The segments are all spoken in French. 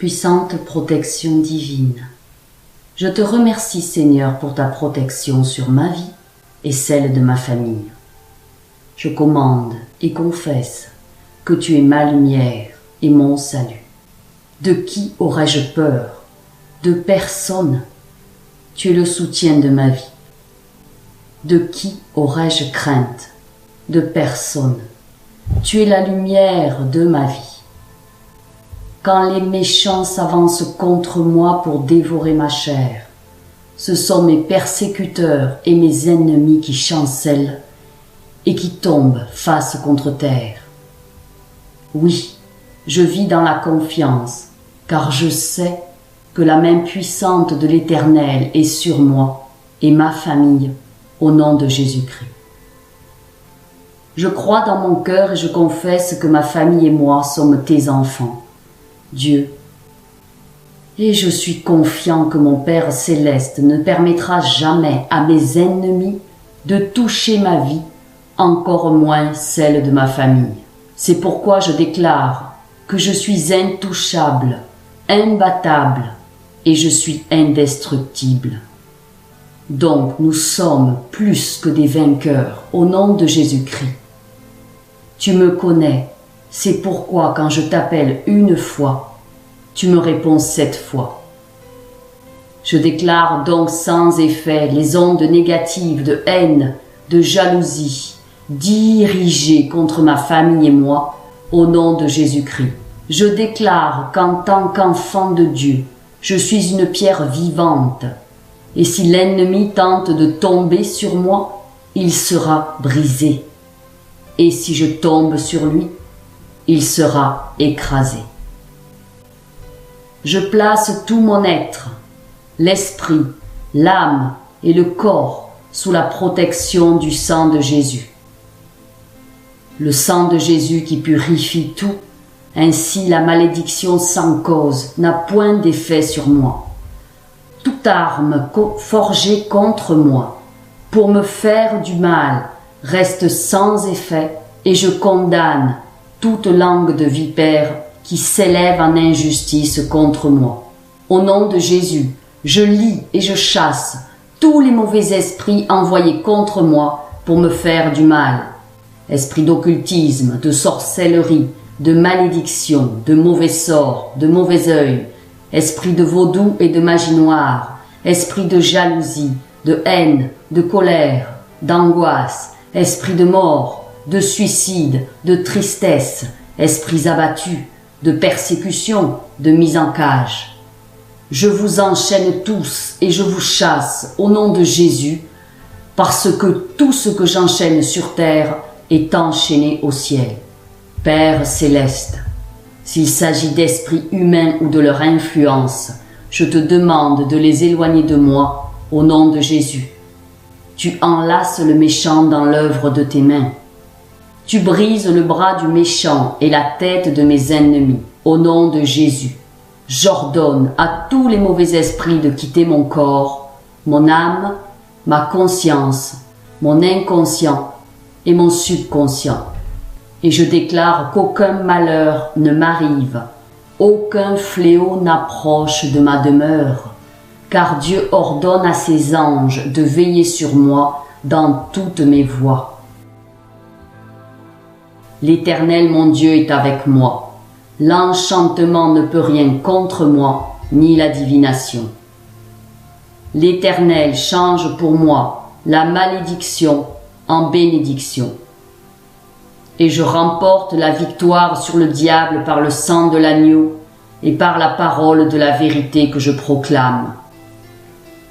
Puissante protection divine, je te remercie Seigneur pour ta protection sur ma vie et celle de ma famille. Je commande et confesse que tu es ma lumière et mon salut. De qui aurais-je peur? De personne. Tu es le soutien de ma vie. De qui aurais-je crainte? De personne. Tu es la lumière de ma vie. Quand les méchants s'avancent contre moi pour dévorer ma chair, ce sont mes persécuteurs et mes ennemis qui chancellent et qui tombent face contre terre. Oui, je vis dans la confiance, car je sais que la main puissante de l'Éternel est sur moi et ma famille, au nom de Jésus-Christ. Je crois dans mon cœur et je confesse que ma famille et moi sommes tes enfants, Dieu. Et je suis confiant que mon Père céleste ne permettra jamais à mes ennemis de toucher ma vie, encore moins celle de ma famille. C'est pourquoi je déclare que je suis intouchable, imbattable et je suis indestructible. Donc nous sommes plus que des vainqueurs au nom de Jésus-Christ. Tu me connais, c'est pourquoi quand je t'appelle une fois, tu me réponds 7 fois. Je déclare donc sans effet les ondes négatives de haine, de jalousie, dirigées contre ma famille et moi, au nom de Jésus-Christ. Je déclare qu'en tant qu'enfant de Dieu, je suis une pierre vivante, et si l'ennemi tente de tomber sur moi, il sera brisé. Et si je tombe sur lui, il sera écrasé. Je place tout mon être, l'esprit, l'âme et le corps sous la protection du sang de Jésus. Le sang de Jésus qui purifie tout, ainsi la malédiction sans cause n'a point d'effet sur moi. Toute arme forgée contre moi pour me faire du mal reste sans effet et je condamne toute langue de vipère qui s'élève en injustice contre moi. Au nom de Jésus, je lie et je chasse tous les mauvais esprits envoyés contre moi pour me faire du mal. Esprit d'occultisme, de sorcellerie, de malédiction, de mauvais sorts, de mauvais œil, esprit de vaudou et de magie noire, esprit de jalousie, de haine, de colère, d'angoisse, esprit de mort, de suicide, de tristesse, esprits abattus, de persécution, de mise en cage. Je vous enchaîne tous et je vous chasse au nom de Jésus, parce que tout ce que j'enchaîne sur terre est enchaîné au ciel. Père céleste, s'il s'agit d'esprits humains ou de leur influence, je te demande de les éloigner de moi au nom de Jésus. Tu enlaces le méchant dans l'œuvre de tes mains. Tu brises le bras du méchant et la tête de mes ennemis. Au nom de Jésus, j'ordonne à tous les mauvais esprits de quitter mon corps, mon âme, ma conscience, mon inconscient et mon subconscient. Et je déclare qu'aucun malheur ne m'arrive, aucun fléau n'approche de ma demeure, car Dieu ordonne à ses anges de veiller sur moi dans toutes mes voies. L'Éternel mon Dieu est avec moi. L'enchantement ne peut rien contre moi, ni la divination. L'Éternel change pour moi la malédiction en bénédiction. Et je remporte la victoire sur le diable par le sang de l'agneau et par la parole de la vérité que je proclame.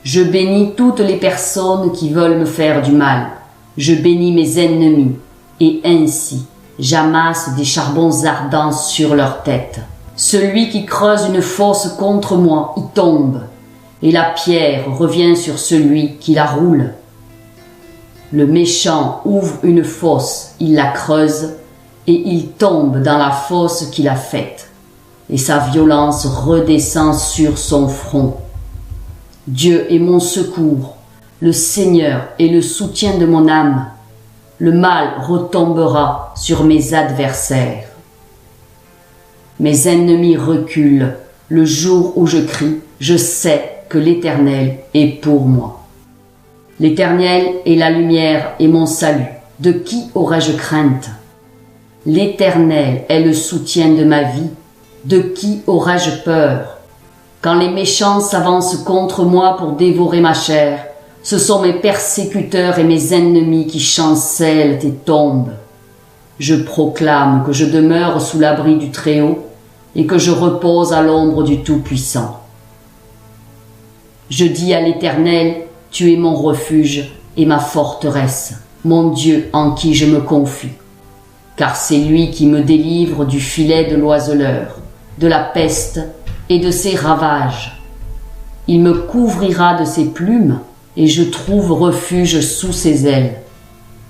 Je bénis toutes les personnes qui veulent me faire du mal. Je bénis mes ennemis, et ainsi j'amasse des charbons ardents sur leur tête. Celui qui creuse une fosse contre moi y tombe, et la pierre revient sur celui qui la roule. Le méchant ouvre une fosse, il la creuse, et il tombe dans la fosse qu'il a faite, et sa violence redescend sur son front. Dieu est mon secours, le Seigneur est le soutien de mon âme. Le mal retombera sur mes adversaires. Mes ennemis reculent Le jour où je crie, je sais que l'Éternel est pour moi. L'Éternel est la lumière et mon salut. De qui aurais-je crainte? L'Éternel est le soutien de ma vie. De qui aurais-je peur? Quand les méchants s'avancent contre moi pour dévorer ma chair, ce sont mes persécuteurs et mes ennemis qui chancellent et tombent. Je proclame que je demeure sous l'abri du Très-Haut et que je repose à l'ombre du Tout-Puissant. Je dis à l'Éternel, tu es mon refuge et ma forteresse, mon Dieu en qui je me confie. Car c'est lui qui me délivre du filet de l'oiseleur, de la peste et de ses ravages. Il me couvrira de ses plumes et je trouve refuge sous ses ailes.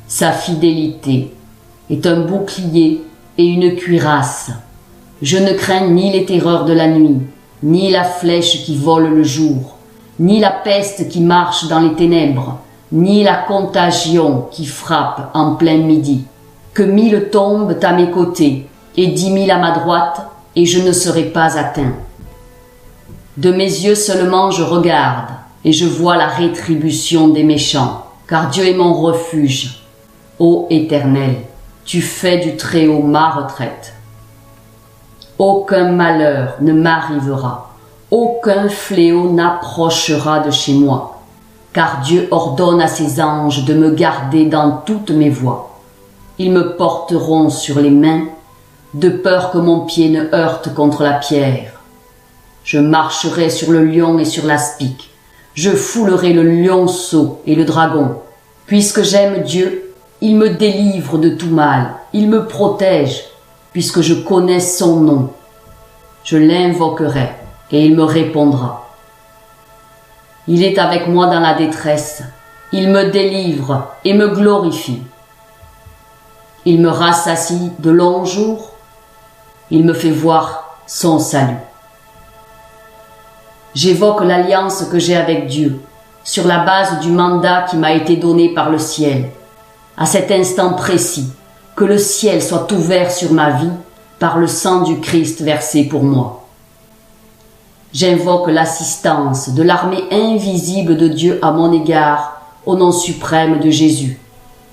Sa fidélité est un bouclier et une cuirasse. Je ne crains ni les terreurs de la nuit, ni la flèche qui vole le jour, ni la peste qui marche dans les ténèbres, ni la contagion qui frappe en plein midi. Que 1000 tombent à mes côtés et 10 000 à ma droite, et je ne serai pas atteint. De mes yeux seulement je regarde, et je vois la rétribution des méchants, car Dieu est mon refuge. Ô Éternel, tu fais du Très-Haut ma retraite. Aucun malheur ne m'arrivera, aucun fléau n'approchera de chez moi, car Dieu ordonne à ses anges de me garder dans toutes mes voies. Ils me porteront sur les mains, de peur que mon pied ne heurte contre la pierre. Je marcherai sur le lion et sur l'aspic, je foulerai le lionceau et le dragon. Puisque j'aime Dieu, il me délivre de tout mal, il me protège, puisque je connais son nom. Je l'invoquerai et il me répondra. Il est avec moi dans la détresse, il me délivre et me glorifie. Il me rassasie de longs jours, il me fait voir son salut. J'évoque l'alliance que j'ai avec Dieu, sur la base du mandat qui m'a été donné par le ciel. À cet instant précis, que le ciel soit ouvert sur ma vie par le sang du Christ versé pour moi. J'invoque l'assistance de l'armée invisible de Dieu à mon égard, au nom suprême de Jésus.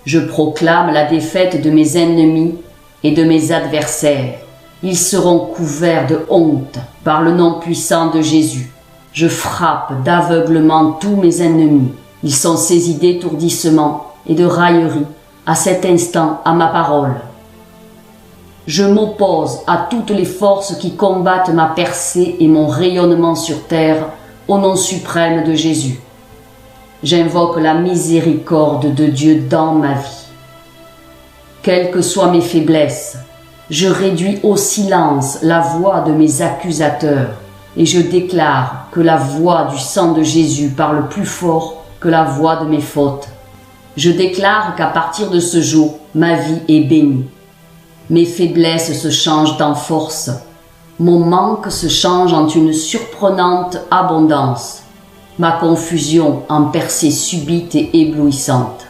Je proclame la défaite de mes ennemis et de mes adversaires. Ils seront couverts de honte par le nom puissant de Jésus. Je frappe d'aveuglement tous mes ennemis. Ils sont saisis d'étourdissement et de raillerie à cet instant à ma parole. Je m'oppose à toutes les forces qui combattent ma percée et mon rayonnement sur terre au nom suprême de Jésus. J'invoque la miséricorde de Dieu dans ma vie. Quelles que soient mes faiblesses, je réduis au silence la voix de mes accusateurs et je déclare que la voix du sang de Jésus parle plus fort que la voix de mes fautes. Je déclare qu'à partir de ce jour, ma vie est bénie. Mes faiblesses se changent en force. Mon manque se change en une surprenante abondance. Ma confusion en percée subite et éblouissante.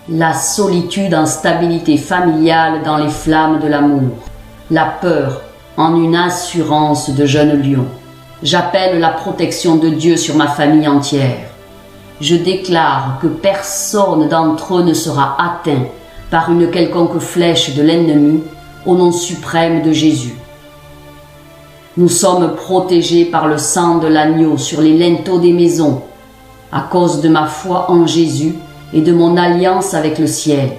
La solitude en stabilité familiale dans les flammes de l'amour. La peur en une assurance de jeune lion. J'appelle la protection de Dieu sur ma famille entière. Je déclare que personne d'entre eux ne sera atteint par une quelconque flèche de l'ennemi au nom suprême de Jésus. Nous sommes protégés par le sang de l'agneau sur les linteaux des maisons, à cause de ma foi en Jésus et de mon alliance avec le ciel.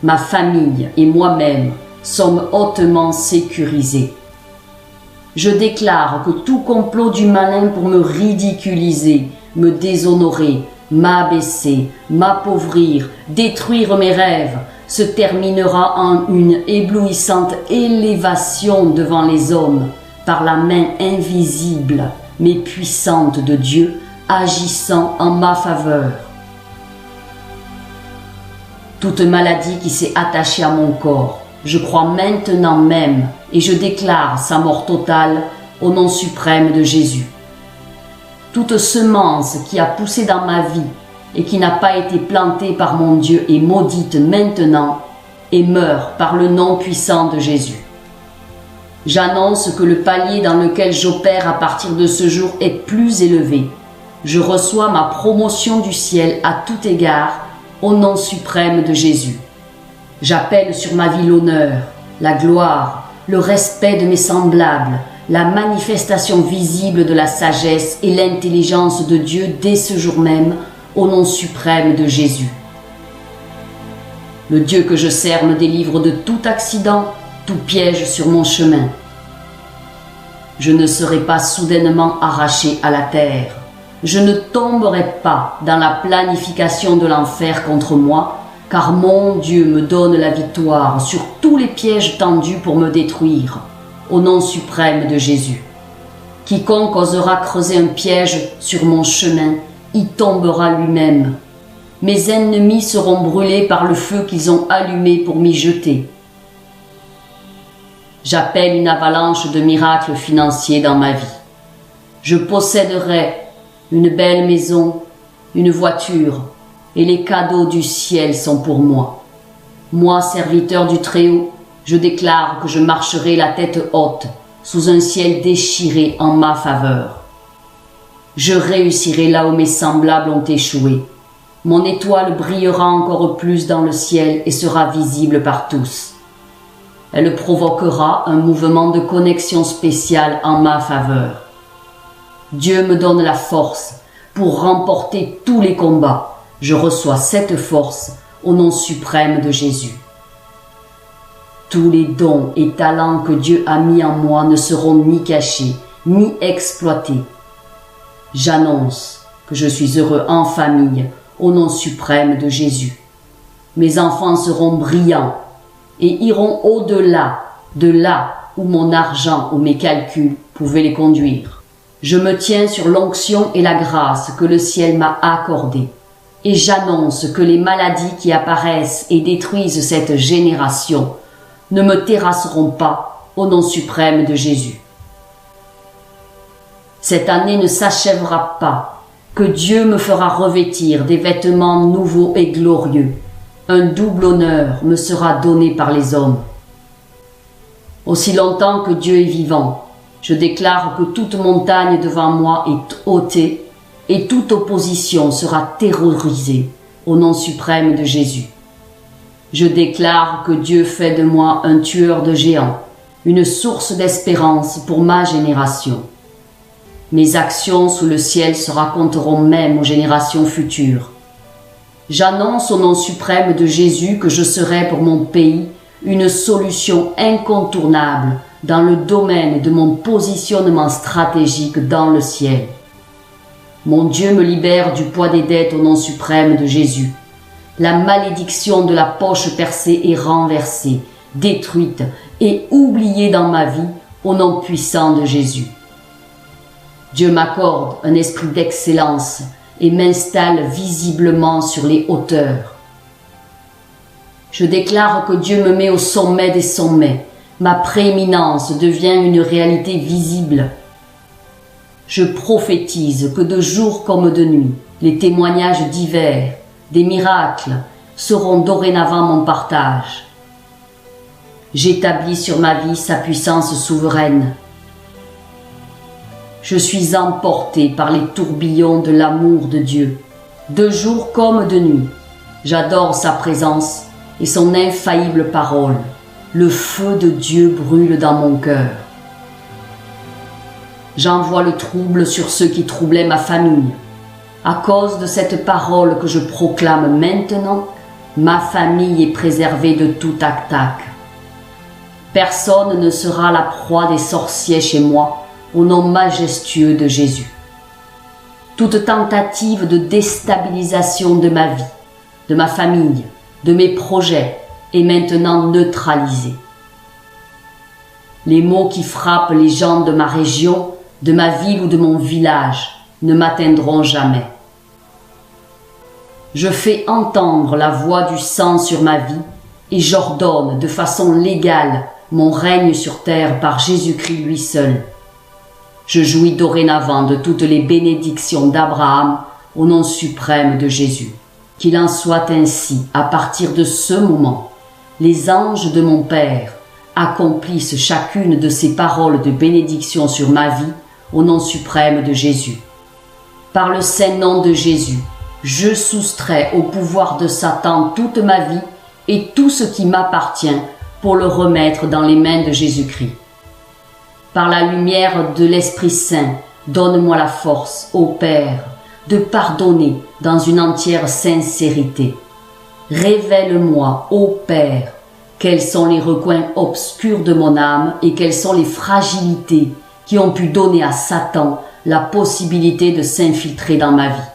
Ma famille et moi-même sommes hautement sécurisés. Je déclare que tout complot du malin pour me ridiculiser, me déshonorer, m'abaisser, m'appauvrir, détruire mes rêves, se terminera en une éblouissante élévation devant les hommes, par la main invisible mais puissante de Dieu agissant en ma faveur. Toute maladie qui s'est attachée à mon corps, je crois maintenant même et je déclare sa mort totale au nom suprême de Jésus. Toute semence qui a poussé dans ma vie et qui n'a pas été plantée par mon Dieu est maudite maintenant et meurt par le nom puissant de Jésus. J'annonce que le palier dans lequel j'opère à partir de ce jour est plus élevé. Je reçois ma promotion du ciel à tout égard, au nom suprême de Jésus. J'appelle sur ma vie l'honneur, la gloire, le respect de mes semblables, la manifestation visible de la sagesse et l'intelligence de Dieu dès ce jour même, au nom suprême de Jésus. Le Dieu que je sers me délivre de tout accident, tout piège sur mon chemin. Je ne serai pas soudainement arraché à la terre. Je ne tomberai pas dans la planification de l'enfer contre moi, car mon Dieu me donne la victoire sur tous les pièges tendus pour me détruire, au nom suprême de Jésus. Quiconque osera creuser un piège sur mon chemin, y tombera lui-même. Mes ennemis seront brûlés par le feu qu'ils ont allumé pour m'y jeter. J'appelle une avalanche de miracles financiers dans ma vie. Je posséderai une belle maison, une voiture, et les cadeaux du ciel sont pour moi. Moi, serviteur du Très-Haut, je déclare que je marcherai la tête haute, sous un ciel déchiré en ma faveur. Je réussirai là où mes semblables ont échoué. Mon étoile brillera encore plus dans le ciel et sera visible par tous. Elle provoquera un mouvement de connexion spécial en ma faveur. Dieu me donne la force pour remporter tous les combats. Je reçois cette force au nom suprême de Jésus. Tous les dons et talents que Dieu a mis en moi ne seront ni cachés, ni exploités. J'annonce que je suis heureux en famille au nom suprême de Jésus. Mes enfants seront brillants et iront au-delà de là où mon argent ou mes calculs pouvaient les conduire. Je me tiens sur l'onction et la grâce que le ciel m'a accordée, et j'annonce que les maladies qui apparaissent et détruisent cette génération ne me terrasseront pas au nom suprême de Jésus. Cette année ne s'achèvera pas, que Dieu me fera revêtir des vêtements nouveaux et glorieux. Un double honneur me sera donné par les hommes. Aussi longtemps que Dieu est vivant, je déclare que toute montagne devant moi est ôtée et toute opposition sera terrorisée au nom suprême de Jésus. Je déclare que Dieu fait de moi un tueur de géants, une source d'espérance pour ma génération. Mes actions sous le ciel se raconteront même aux générations futures. J'annonce au nom suprême de Jésus que je serai pour mon pays une solution incontournable dans le domaine de mon positionnement stratégique dans le ciel. Mon Dieu me libère du poids des dettes au nom suprême de Jésus. La malédiction de la poche percée est renversée, détruite et oubliée dans ma vie au nom puissant de Jésus. Dieu m'accorde un esprit d'excellence et m'installe visiblement sur les hauteurs. Je déclare que Dieu me met au sommet des sommets. Ma prééminence devient une réalité visible. Je prophétise que de jour comme de nuit, les témoignages divers, des miracles, seront dorénavant mon partage. J'établis sur ma vie sa puissance souveraine. Je suis emporté par les tourbillons de l'amour de Dieu, de jour comme de nuit. J'adore sa présence et son infaillible parole. Le feu de Dieu brûle dans mon cœur. J'envoie le trouble sur ceux qui troublaient ma famille. À cause de cette parole que je proclame maintenant, ma famille est préservée de toute attaque. Personne ne sera la proie des sorciers chez moi, au nom majestueux de Jésus. Toute tentative de déstabilisation de ma vie, de ma famille, de mes projets est maintenant neutralisée. Les maux qui frappent les gens de ma région, de ma ville ou de mon village ne m'atteindront jamais. Je fais entendre la voix du sang sur ma vie et j'ordonne de façon légale mon règne sur terre par Jésus-Christ lui seul. Je jouis dorénavant de toutes les bénédictions d'Abraham au nom suprême de Jésus. Qu'il en soit ainsi à partir de ce moment. Les anges de mon Père accomplisse chacune de ces paroles de bénédiction sur ma vie, au nom suprême de Jésus. Par le saint nom de Jésus, je soustrais au pouvoir de Satan toute ma vie et tout ce qui m'appartient pour le remettre dans les mains de Jésus-Christ. Par la lumière de l'Esprit Saint, donne-moi la force, ô Père, de pardonner dans une entière sincérité. Révèle-moi, ô Père, quels sont les recoins obscurs de mon âme et quelles sont les fragilités qui ont pu donner à Satan la possibilité de s'infiltrer dans ma vie.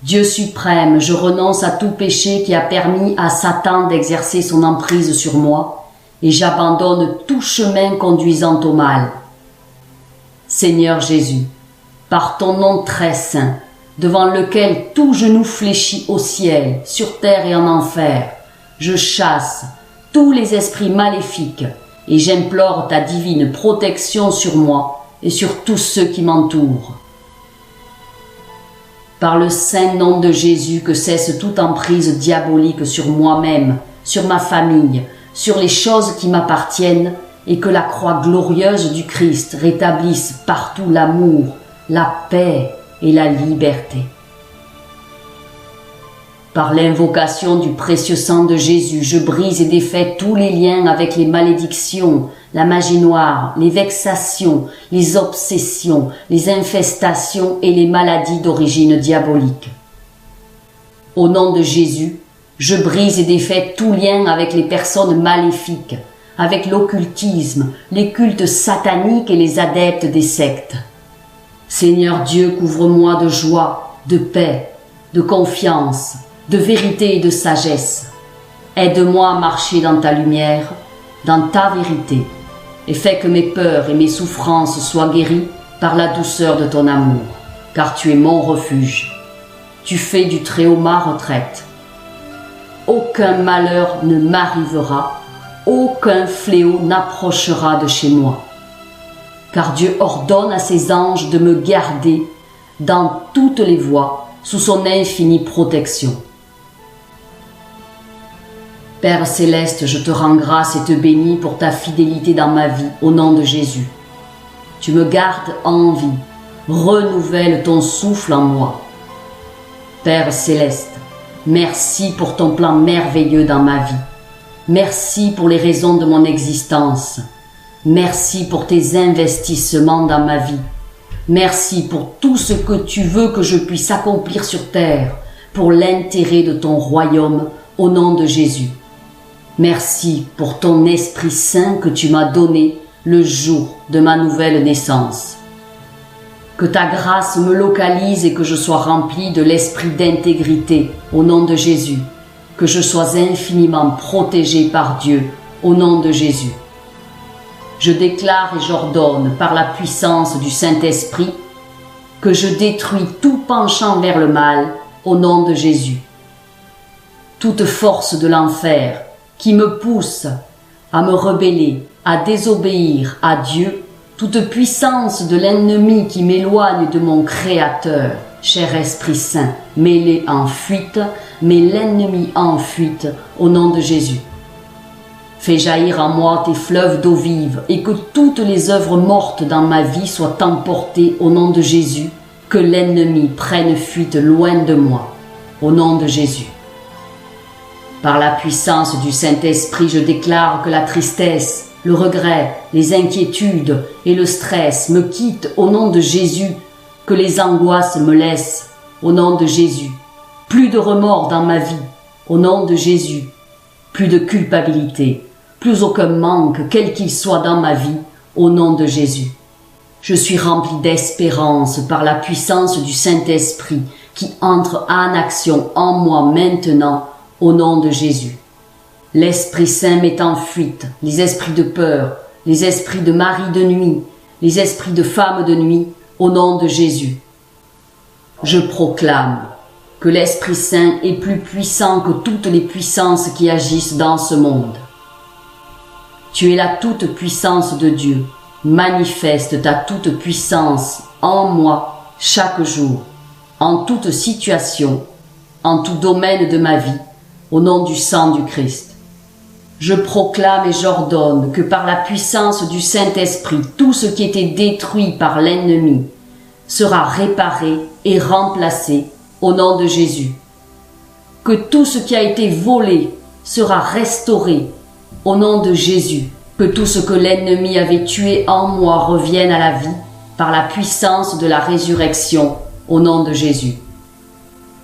Dieu suprême, je renonce à tout péché qui a permis à Satan d'exercer son emprise sur moi et j'abandonne tout chemin conduisant au mal. Seigneur Jésus, par ton nom très saint, devant lequel tout genou fléchit au ciel, sur terre et en enfer, je chasse tous les esprits maléfiques et j'implore ta divine protection sur moi et sur tous ceux qui m'entourent. Par le saint nom de Jésus, que cesse toute emprise diabolique sur moi-même, sur ma famille, sur les choses qui m'appartiennent, et que la croix glorieuse du Christ rétablisse partout l'amour, la paix et la liberté. Par l'invocation du précieux sang de Jésus, je brise et défais tous les liens avec les malédictions, la magie noire, les vexations, les obsessions, les infestations et les maladies d'origine diabolique. Au nom de Jésus, je brise et défais tout lien avec les personnes maléfiques, avec l'occultisme, les cultes sataniques et les adeptes des sectes. Seigneur Dieu, couvre-moi de joie, de paix, de confiance, de vérité et de sagesse. Aide-moi à marcher dans ta lumière, dans ta vérité, et fais que mes peurs et mes souffrances soient guéries par la douceur de ton amour, car tu es mon refuge. Tu fais du Très-Haut ma retraite. Aucun malheur ne m'arrivera, aucun fléau n'approchera de chez moi, car Dieu ordonne à ses anges de me garder dans toutes les voies sous son infinie protection. Père céleste, je te rends grâce et te bénis pour ta fidélité dans ma vie, au nom de Jésus. Tu me gardes en vie, renouvelle ton souffle en moi. Père céleste, merci pour ton plan merveilleux dans ma vie. Merci pour les raisons de mon existence. Merci pour tes investissements dans ma vie. Merci pour tout ce que tu veux que je puisse accomplir sur terre pour l'intérêt de ton royaume, au nom de Jésus. Merci pour ton Esprit Saint que tu m'as donné le jour de ma nouvelle naissance. Que ta grâce me localise et que je sois rempli de l'esprit d'intégrité, au nom de Jésus. Que je sois infiniment protégé par Dieu, au nom de Jésus. Je déclare et j'ordonne par la puissance du Saint-Esprit que je détruis tout penchant vers le mal, au nom de Jésus. Toute force de l'enfer qui me pousse à me rebeller, à désobéir à Dieu, toute puissance de l'ennemi qui m'éloigne de mon Créateur, cher Esprit Saint, mets-les en fuite, mets l'ennemi en fuite, au nom de Jésus. Fais jaillir en moi tes fleuves d'eau vive et que toutes les œuvres mortes dans ma vie soient emportées au nom de Jésus, que l'ennemi prenne fuite loin de moi, au nom de Jésus. Par la puissance du Saint-Esprit, je déclare que la tristesse, le regret, les inquiétudes et le stress me quittent au nom de Jésus, que les angoisses me laissent au nom de Jésus. Plus de remords dans ma vie, au nom de Jésus. Plus de culpabilité, plus aucun manque, quel qu'il soit dans ma vie, au nom de Jésus. Je suis rempli d'espérance par la puissance du Saint-Esprit qui entre en action en moi maintenant, au nom de Jésus. L'Esprit Saint met en fuite les esprits de peur, les esprits de mari de nuit, les esprits de femme de nuit, au nom de Jésus. Je proclame que l'Esprit Saint est plus puissant que toutes les puissances qui agissent dans ce monde. Tu es la toute puissance de Dieu. Manifeste ta toute puissance en moi chaque jour, en toute situation, en tout domaine de ma vie, au nom du sang du Christ. Je proclame et j'ordonne que par la puissance du Saint-Esprit, tout ce qui était détruit par l'ennemi sera réparé et remplacé au nom de Jésus. Que tout ce qui a été volé sera restauré au nom de Jésus. Que tout ce que l'ennemi avait tué en moi revienne à la vie par la puissance de la résurrection au nom de Jésus.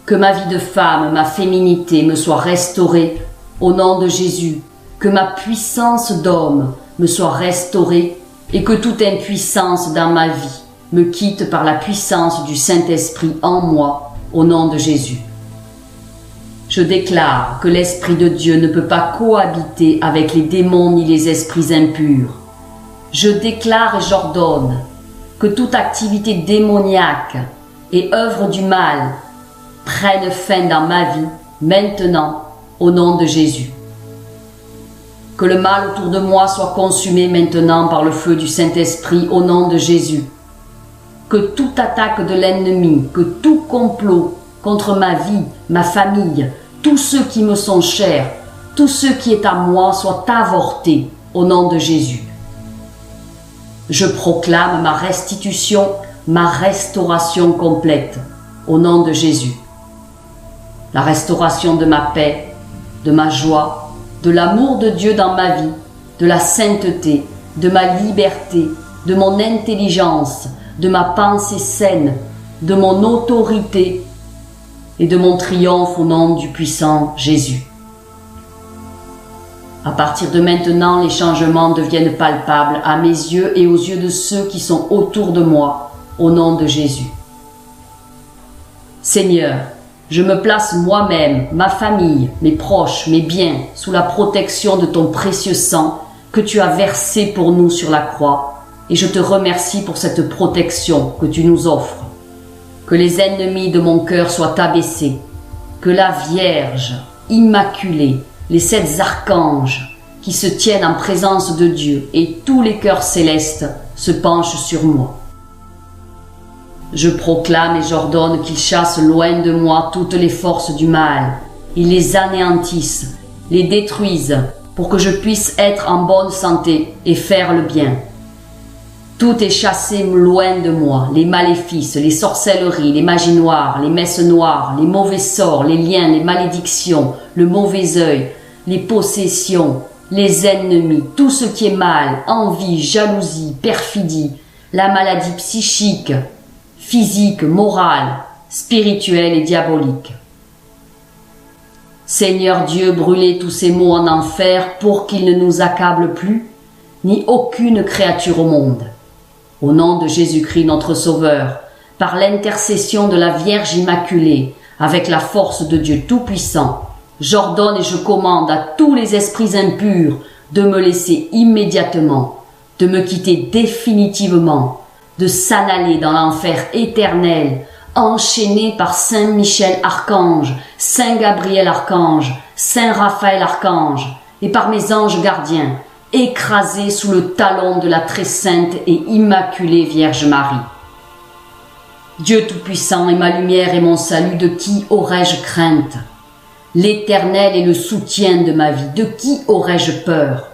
Que ma vie de femme, ma féminité me soit restaurée au nom de Jésus. Que ma puissance d'homme me soit restaurée et que toute impuissance dans ma vie me quitte par la puissance du Saint-Esprit en moi au nom de Jésus. Je déclare que l'Esprit de Dieu ne peut pas cohabiter avec les démons ni les esprits impurs. Je déclare et j'ordonne que toute activité démoniaque et œuvre du mal prenne fin dans ma vie maintenant au nom de Jésus. Que le mal autour de moi soit consumé maintenant par le feu du Saint-Esprit au nom de Jésus. Que toute attaque de l'ennemi, que tout complot contre ma vie, ma famille, tous ceux qui me sont chers, tout ce qui est à moi soit avorté au nom de Jésus. Je proclame ma restitution, ma restauration complète au nom de Jésus. La restauration de ma paix, de ma joie, de l'amour de Dieu dans ma vie, de la sainteté, de ma liberté, de mon intelligence, de ma pensée saine, de mon autorité et de mon triomphe au nom du puissant Jésus. À partir de maintenant, les changements deviennent palpables à mes yeux et aux yeux de ceux qui sont autour de moi, au nom de Jésus. Seigneur, je me place moi-même, ma famille, mes proches, mes biens, sous la protection de ton précieux sang que tu as versé pour nous sur la croix, et je te remercie pour cette protection que tu nous offres. Que les ennemis de mon cœur soient abaissés, que la Vierge, immaculée, les 7 archanges qui se tiennent en présence de Dieu et tous les cœurs célestes se penchent sur moi. Je proclame et j'ordonne qu'ils chassent loin de moi toutes les forces du mal. Ils les anéantissent, les détruisent pour que je puisse être en bonne santé et faire le bien. Tout est chassé loin de moi, les maléfices, les sorcelleries, les magies noires, les messes noires, les mauvais sorts, les liens, les malédictions, le mauvais œil, les possessions, les ennemis, tout ce qui est mal, envie, jalousie, perfidie, la maladie psychique, physique, morale, spirituelle et diabolique. Seigneur Dieu, brûlez tous ces maux en enfer pour qu'ils ne nous accablent plus, ni aucune créature au monde. Au nom de Jésus-Christ notre Sauveur, par l'intercession de la Vierge Immaculée, avec la force de Dieu Tout-Puissant, j'ordonne et je commande à tous les esprits impurs de me laisser immédiatement, de me quitter définitivement, de s'en aller dans l'enfer éternel, enchaîné par Saint Michel Archange, Saint Gabriel Archange, Saint Raphaël Archange, et par mes anges gardiens, écrasé sous le talon de la très sainte et immaculée Vierge Marie. Dieu Tout-Puissant est ma lumière et mon salut, de qui aurais-je crainte? L'Éternel est le soutien de ma vie, de qui aurais-je peur?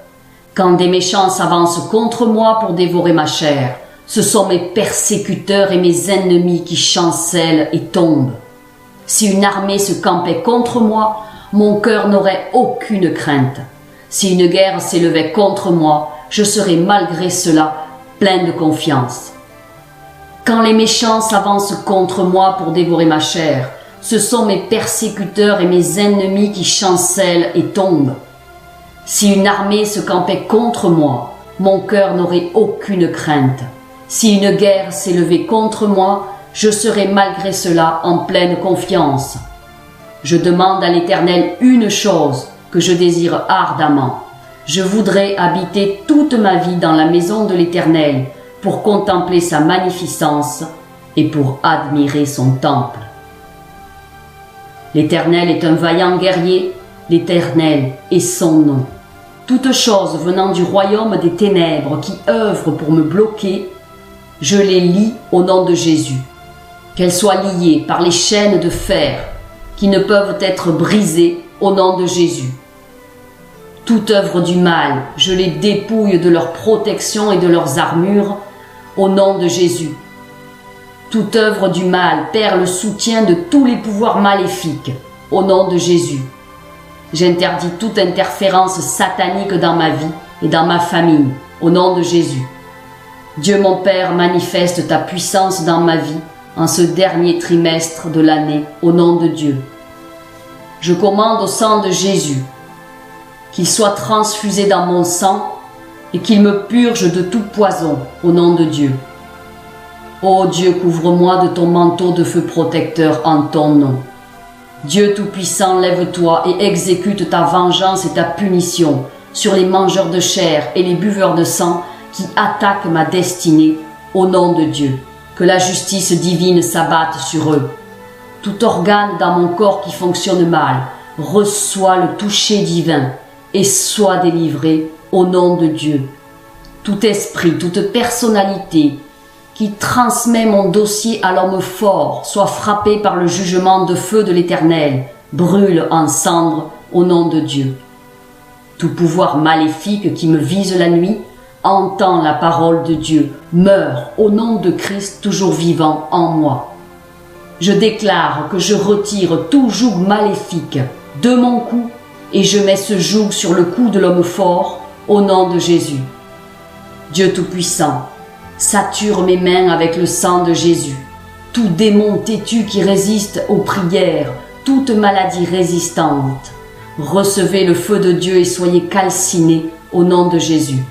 Quand des méchants s'avancent contre moi pour dévorer ma chair, ce sont mes persécuteurs et mes ennemis qui chancellent et tombent. Si une armée se campait contre moi, mon cœur n'aurait aucune crainte. Si une guerre s'élevait contre moi, je serais malgré cela plein de confiance. Quand les méchants s'avancent contre moi pour dévorer ma chair, ce sont mes persécuteurs et mes ennemis qui chancellent et tombent. Si une armée se campait contre moi, mon cœur n'aurait aucune crainte. Si une guerre s'élevait contre moi, je serais malgré cela en pleine confiance. Je demande à l'Éternel une chose que je désire ardemment. Je voudrais habiter toute ma vie dans la maison de l'Éternel pour contempler sa magnificence et pour admirer son temple. L'Éternel est un vaillant guerrier, l'Éternel est son nom. Toute chose venant du royaume des ténèbres qui œuvrent pour me bloquer, je les lie au nom de Jésus. Qu'elles soient liées par les chaînes de fer qui ne peuvent être brisées au nom de Jésus. Toute œuvre du mal, je les dépouille de leur protection et de leurs armures, au nom de Jésus. Toute œuvre du mal perd le soutien de tous les pouvoirs maléfiques, au nom de Jésus. J'interdis toute interférence satanique dans ma vie et dans ma famille, au nom de Jésus. Dieu mon Père, manifeste ta puissance dans ma vie en ce dernier trimestre de l'année, au nom de Dieu. Je commande au sang de Jésus qu'il soit transfusé dans mon sang et qu'il me purge de tout poison, au nom de Dieu. Ô Dieu, couvre-moi de ton manteau de feu protecteur en ton nom. Dieu Tout-Puissant, lève-toi et exécute ta vengeance et ta punition sur les mangeurs de chair et les buveurs de sang qui attaquent ma destinée, au nom de Dieu. Que la justice divine s'abatte sur eux. Tout organe dans mon corps qui fonctionne mal reçoit le toucher divin et soit délivré au nom de Dieu. Tout esprit, toute personnalité qui transmet mon dossier à l'homme fort soit frappé par le jugement de feu de l'Éternel, brûle en cendres au nom de Dieu. Tout pouvoir maléfique qui me vise la nuit entend la parole de Dieu, meurt au nom de Christ toujours vivant en moi. Je déclare que je retire tout joug maléfique de mon cou et je mets ce joug sur le cou de l'homme fort au nom de Jésus. Dieu Tout-Puissant, sature mes mains avec le sang de Jésus. Tout démon têtu qui résiste aux prières, toute maladie résistante, recevez le feu de Dieu et soyez calcinés au nom de Jésus.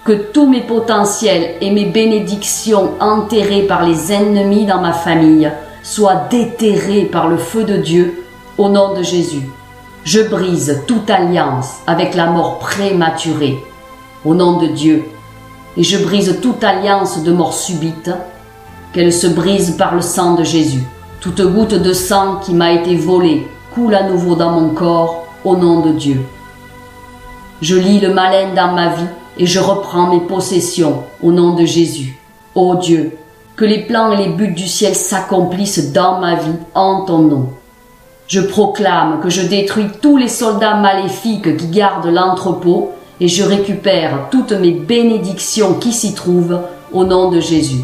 Que tous mes potentiels et mes bénédictions enterrés par les ennemis dans ma famille soient déterrés par le feu de Dieu au nom de Jésus. Je brise toute alliance avec la mort prématurée au nom de Dieu et je brise toute alliance de mort subite, qu'elle se brise par le sang de Jésus. Toute goutte de sang qui m'a été volée coule à nouveau dans mon corps au nom de Dieu. Je lis le malin dans ma vie et je reprends mes possessions au nom de Jésus. Ô Dieu, que les plans et les buts du ciel s'accomplissent dans ma vie en ton nom. Je proclame que je détruis tous les soldats maléfiques qui gardent l'entrepôt et je récupère toutes mes bénédictions qui s'y trouvent au nom de Jésus.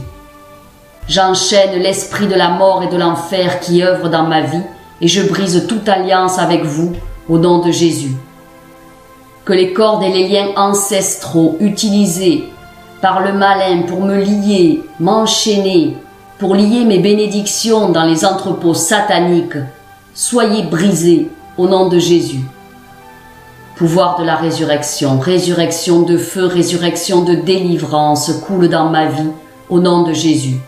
J'enchaîne l'esprit de la mort et de l'enfer qui œuvre dans ma vie et je brise toute alliance avec vous au nom de Jésus. Que les cordes et les liens ancestraux utilisés par le malin pour me lier, m'enchaîner, pour lier mes bénédictions dans les entrepôts sataniques, soyez brisés au nom de Jésus. Pouvoir de la résurrection, résurrection de feu, résurrection de délivrance coule dans ma vie au nom de Jésus.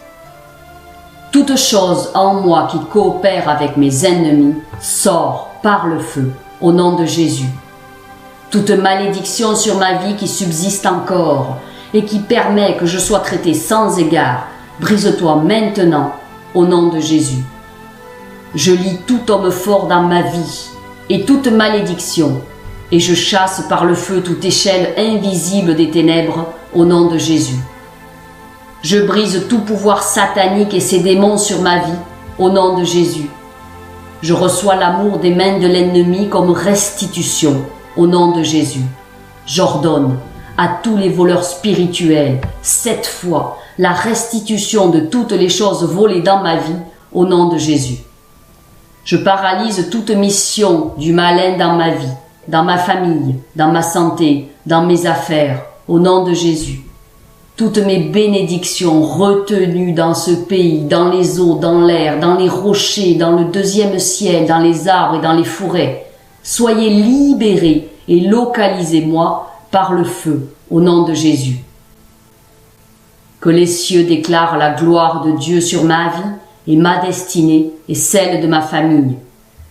Toute chose en moi qui coopère avec mes ennemis sort par le feu au nom de Jésus. Toute malédiction sur ma vie qui subsiste encore et qui permet que je sois traité sans égard, brise-toi maintenant au nom de Jésus. Je lie tout homme fort dans ma vie et toute malédiction et je chasse par le feu toute échelle invisible des ténèbres au nom de Jésus. Je brise tout pouvoir satanique et ses démons sur ma vie au nom de Jésus. Je reçois l'amour des mains de l'ennemi comme restitution au nom de Jésus. J'ordonne à tous les voleurs spirituels 7 fois la restitution de toutes les choses volées dans ma vie au nom de Jésus. Je paralyse toute mission du malin dans ma vie, dans ma famille, dans ma santé, dans mes affaires, au nom de Jésus. Toutes mes bénédictions retenues dans ce pays, dans les eaux, dans l'air, dans les rochers, dans le deuxième ciel, dans les arbres et dans les forêts, soyez libérés et localisez-moi par le feu, au nom de Jésus. Que les cieux déclarent la gloire de Dieu sur ma vie et ma destinée et celle de ma famille,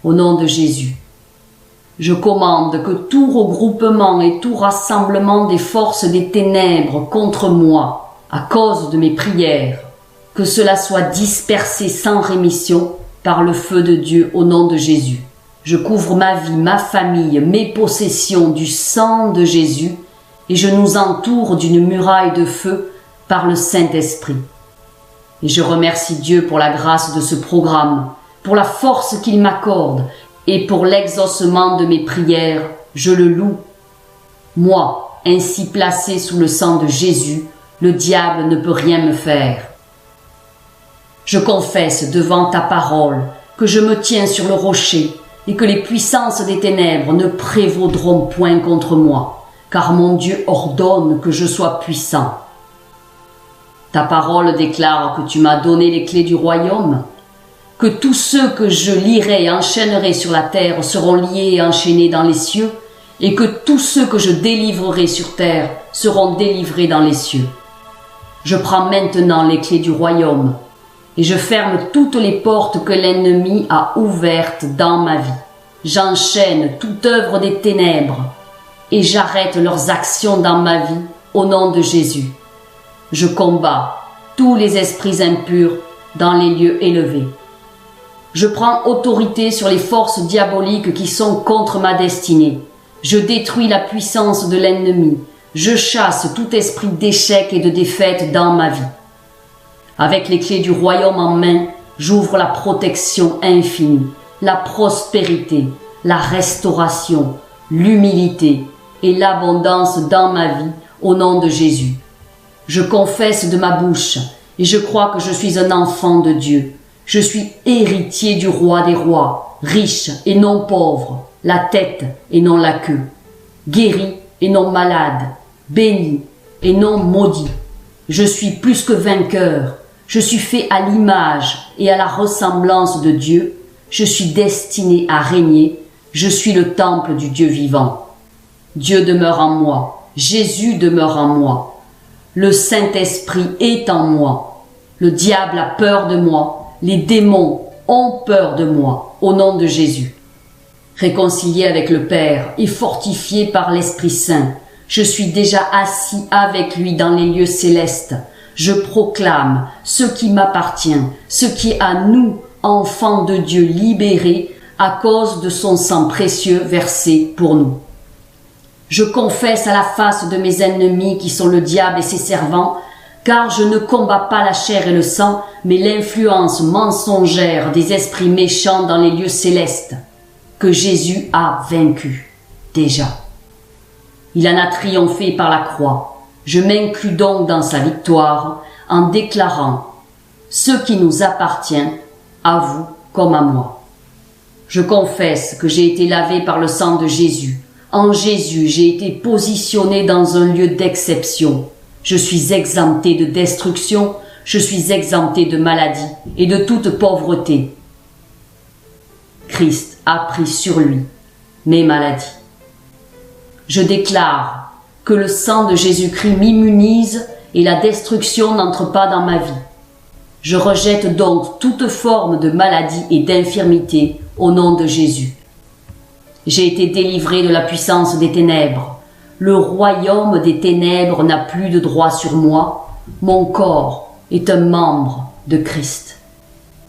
au nom de Jésus. Je commande que tout regroupement et tout rassemblement des forces des ténèbres contre moi, à cause de mes prières, que cela soit dispersé sans rémission par le feu de Dieu au nom de Jésus. Je couvre ma vie, ma famille, mes possessions du sang de Jésus et je nous entoure d'une muraille de feu par le Saint-Esprit. Et je remercie Dieu pour la grâce de ce programme, pour la force qu'il m'accorde et pour l'exaucement de mes prières je le loue. Moi, ainsi placé sous le sang de Jésus, le diable ne peut rien me faire. Je confesse devant ta parole que je me tiens sur le rocher et que les puissances des ténèbres ne prévaudront point contre moi, car mon Dieu ordonne que je sois puissant. Ta parole déclare que tu m'as donné les clés du royaume, que tous ceux que je lierai et enchaînerai sur la terre seront liés et enchaînés dans les cieux, et que tous ceux que je délivrerai sur terre seront délivrés dans les cieux. Je prends maintenant les clés du royaume, et je ferme toutes les portes que l'ennemi a ouvertes dans ma vie. J'enchaîne toute œuvre des ténèbres, et j'arrête leurs actions dans ma vie au nom de Jésus. Je combats tous les esprits impurs dans les lieux élevés. Je prends autorité sur les forces diaboliques qui sont contre ma destinée. Je détruis la puissance de l'ennemi. Je chasse tout esprit d'échec et de défaite dans ma vie. Avec les clés du royaume en main, j'ouvre la protection infinie, la prospérité, la restauration, l'humilité et l'abondance dans ma vie au nom de Jésus. Je confesse de ma bouche et je crois que je suis un enfant de Dieu. Je suis héritier du roi des rois, riche et non pauvre, la tête et non la queue, guéri et non malade, béni et non maudit. Je suis plus que vainqueur. Je suis fait à l'image et à la ressemblance de Dieu. Je suis destiné à régner. Je suis le temple du Dieu vivant. Dieu demeure en moi. Jésus demeure en moi. Le Saint-Esprit est en moi. Le diable a peur de moi. Les démons ont peur de moi. Au nom de Jésus. Réconcilié avec le Père et fortifié par l'Esprit Saint, je suis déjà assis avec lui dans les lieux célestes. Je proclame ce qui m'appartient, ce qui est à nous, enfants de Dieu libérés à cause de son sang précieux versé pour nous. Je confesse à la face de mes ennemis qui sont le diable et ses servants, car je ne combats pas la chair et le sang, mais l'influence mensongère des esprits méchants dans les lieux célestes, que Jésus a vaincu déjà. Il en a triomphé par la croix. Je m'inclus donc dans sa victoire en déclarant « Ce qui nous appartient, à vous comme à moi ». Je confesse que j'ai été lavé par le sang de Jésus. En Jésus, j'ai été positionné dans un lieu d'exception. Je suis exempté de destruction, je suis exempté de maladie et de toute pauvreté. Christ a pris sur lui mes maladies. Je déclare que le sang de Jésus-Christ m'immunise et la destruction n'entre pas dans ma vie. Je rejette donc toute forme de maladie et d'infirmité au nom de Jésus. J'ai été délivré de la puissance des ténèbres. Le royaume des ténèbres n'a plus de droit sur moi. Mon corps est un membre de Christ.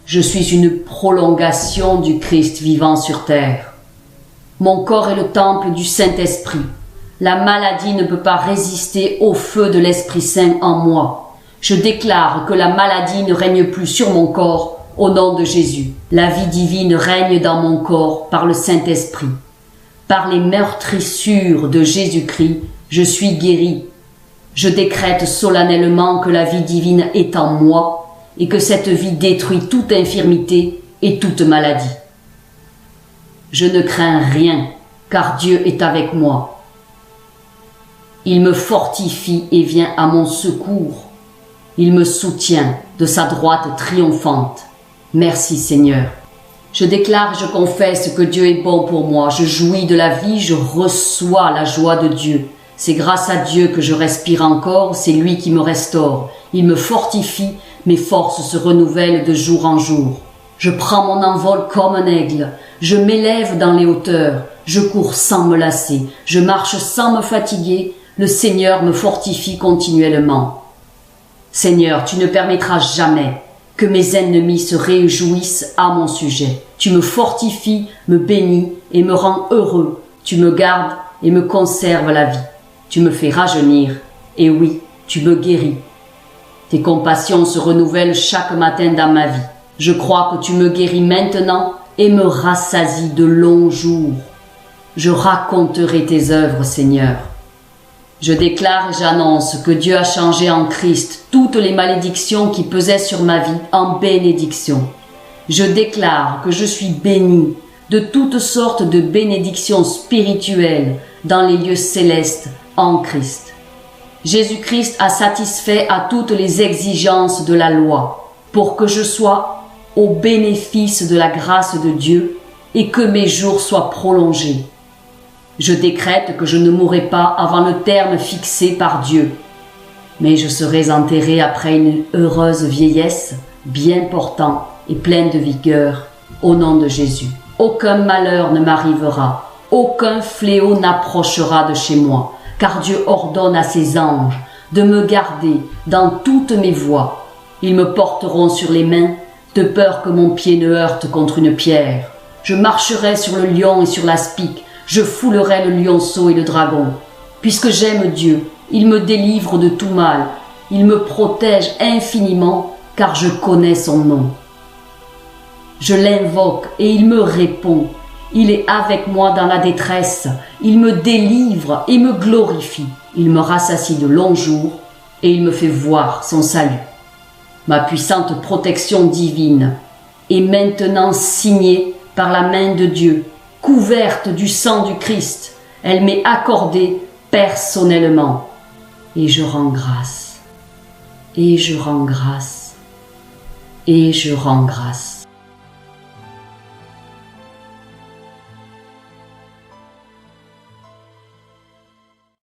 Je suis une prolongation du Christ vivant sur terre. Mon corps est le temple du Saint-Esprit. La maladie ne peut pas résister au feu de l'Esprit Saint en moi. Je déclare que la maladie ne règne plus sur mon corps au nom de Jésus. La vie divine règne dans mon corps par le Saint-Esprit. Par les meurtrissures de Jésus-Christ, je suis guéri. Je décrète solennellement que la vie divine est en moi et que cette vie détruit toute infirmité et toute maladie. Je ne crains rien, car Dieu est avec moi. Il me fortifie et vient à mon secours. Il me soutient de sa droite triomphante. Merci Seigneur. Je déclare et je confesse que Dieu est bon pour moi. Je jouis de la vie, je reçois la joie de Dieu. C'est grâce à Dieu que je respire encore, c'est lui qui me restaure. Il me fortifie, mes forces se renouvellent de jour en jour. Je prends mon envol comme un aigle, je m'élève dans les hauteurs, je cours sans me lasser, je marche sans me fatiguer, le Seigneur me fortifie continuellement. Seigneur, tu ne permettras jamais que mes ennemis se réjouissent à mon sujet. Tu me fortifies, me bénis et me rends heureux. Tu me gardes et me conserves la vie. Tu me fais rajeunir et oui, tu me guéris. Tes compassions se renouvellent chaque matin dans ma vie. Je crois que tu me guéris maintenant et me rassasies de longs jours. Je raconterai tes œuvres, Seigneur. Je déclare et j'annonce que Dieu a changé en Christ toutes les malédictions qui pesaient sur ma vie en bénédictions. Je déclare que je suis béni de toutes sortes de bénédictions spirituelles dans les lieux célestes en Christ. Jésus-Christ a satisfait à toutes les exigences de la loi pour que je sois au bénéfice de la grâce de Dieu et que mes jours soient prolongés. Je décrète que je ne mourrai pas avant le terme fixé par Dieu, mais je serai enterré après une heureuse vieillesse, bien portant et pleine de vigueur, au nom de Jésus. Aucun malheur ne m'arrivera, aucun fléau n'approchera de chez moi, car Dieu ordonne à ses anges de me garder dans toutes mes voies. Ils me porteront sur les mains, de peur que mon pied ne heurte contre une pierre. Je marcherai sur le lion et sur l'aspic, je foulerai le lionceau et le dragon. Puisque j'aime Dieu, il me délivre de tout mal, il me protège infiniment, car je connais son nom. Je l'invoque et il me répond. Il est avec moi dans la détresse, il me délivre et me glorifie. Il me rassasie de longs jours et il me fait voir son salut. Ma puissante protection divine est maintenant signée par la main de Dieu, couverte du sang du Christ. Elle m'est accordée personnellement. Et je rends grâce, et je rends grâce, et je rends grâce.